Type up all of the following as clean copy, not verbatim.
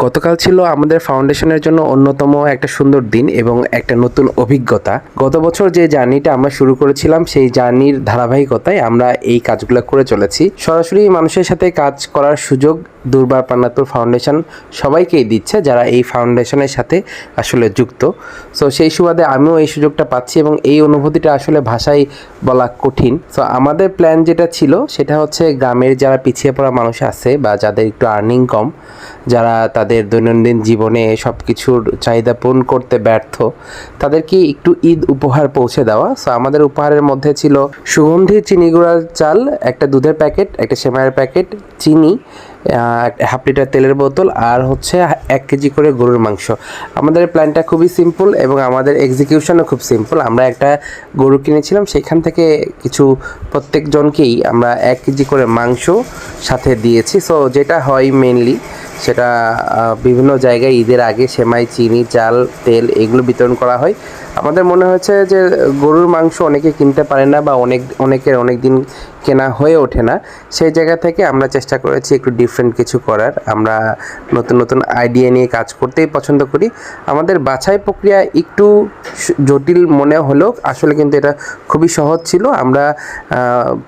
গতকাল ছিল আমাদের ফাউন্ডেশনের জন্য অন্যতম একটা সুন্দর দিন এবং একটা নতুন অভিজ্ঞতা। গত বছর যে জার্নিটা আমরা শুরু করেছিলাম সেই জার্নির ধারাবাহিকতায় আমরা এই কাজগুলো করে চলেছি। সরাসরি মানুষের সাথে কাজ করার সুযোগ দুর্বার পান্নাতুর ফাউন্ডেশন সবাইকেই দিচ্ছে যারা এই ফাউন্ডেশনের সাথে আসলে যুক্ত। সো সেই সুবাদে আমিও এই সুযোগটা পাচ্ছি এবং এই অনুভূতিটা আসলে ভাষায় বলা কঠিন। সো আমাদের প্ল্যান যেটা ছিল সেটা হচ্ছে গ্রামের যারা পিছিয়ে পড়া মানুষ আছে বা যাদের একটু আর্নিং কম, যারা তাদের দৈনন্দিন জীবনে সব কিছুর চাহিদা পূরণ করতে ব্যর্থ, তাদেরকে একটু ঈদ উপহার পৌঁছে দেওয়া। সো আমাদের উপহারের মধ্যে ছিল সুগন্ধি চিনি গুঁড়ার চাল, একটা দুধের প্যাকেট, একটা সেমাইয়ের প্যাকেট, চিনি, হাফ লিটার তেলের বোতল, আর হচ্ছে 1 কেজি করে গরুর মাংস। আমাদের প্ল্যানটা খুবই সিম্পল এবং আমাদের এক্সিকিউশনও খুব সিম্পল। আমরা একটা গরু কিনেছিলাম, সেখান থেকে কিছু প্রত্যেকজনকেই আমরা 1 কেজি করে মাংস সাথে দিয়েছি। সো যেটা হয় মেনলি সেটা বিভিন্ন জায়গায় ঈদের আগে সেমাই, চিনি, চাল, তেল এগুলো বিতরণ করা হয়। আমাদের মনে হয়েছে যে গরুর মাংস অনেকে কিনতে পারে না বা অনেকের অনেক দিন কেনা হয়ে ওঠে না, সেই জায়গা থেকে আমরা চেষ্টা করেছি একটু ডিফারেন্ট কিছু করার। আমরা নতুন নতুন আইডিয়া নিয়ে কাজ করতেই পছন্দ করি। আমাদের বাছাই প্রক্রিয়া একটু জটিল মনে হলেও আসলে কিন্তু এটা খুবই সহজ ছিল। আমরা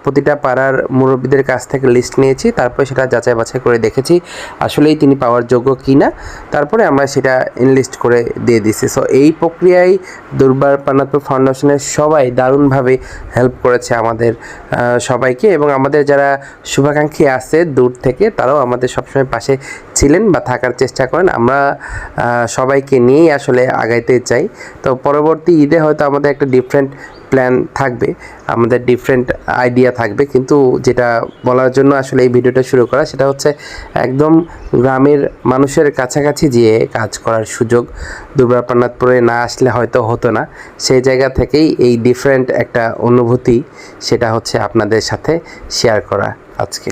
প্রতিটা পাড়ার মুরব্বীদের কাছ থেকে লিস্ট নিয়েছি, তারপরে সেটা যাচাই বাছাই করে দেখেছি আসলেই তিনি পাওয়ার যোগ্য কিনা, তারপরে আমরা সেটা ইনলিস্ট করে দিয়ে দিছি। সো এই প্রক্রিয়ায় দুর্বার পান্নাতুর ফাউন্ডেশনের সবাই দারুণভাবে হেল্প করেছে আমাদের সবাইকে, এবং আমাদের যারা শুভাকাঙ্ক্ষী আছে দূর থেকে তারাও আমাদের সবসময় পাশে ছিলেন বা থাকার চেষ্টা করেন। আমরা সবাইকে নিয়েই আসলে আগাইতে চাই। তো পরবর্তী ঈদে হয়তো আমাদের একটা ডিফারেন্ট প্ল্যান থাকবে, আমাদের ডিফারেন্ট আইডিয়া থাকবে, কিন্তু যেটা বলার জন্য আসলে এই ভিডিওটা শুরু করা সেটা হচ্ছে একদম গ্রামের মানুষের কাছাকাছি যেয়ে কাজ করার সুযোগ দুর্বার পান্নাতুরে না আসলে হয়তো হতো না। সেই জায়গা থেকেই এই ডিফারেন্ট একটা অনুভূতি, সেটা হচ্ছে আপনাদের সাথে শেয়ার করা আজকে।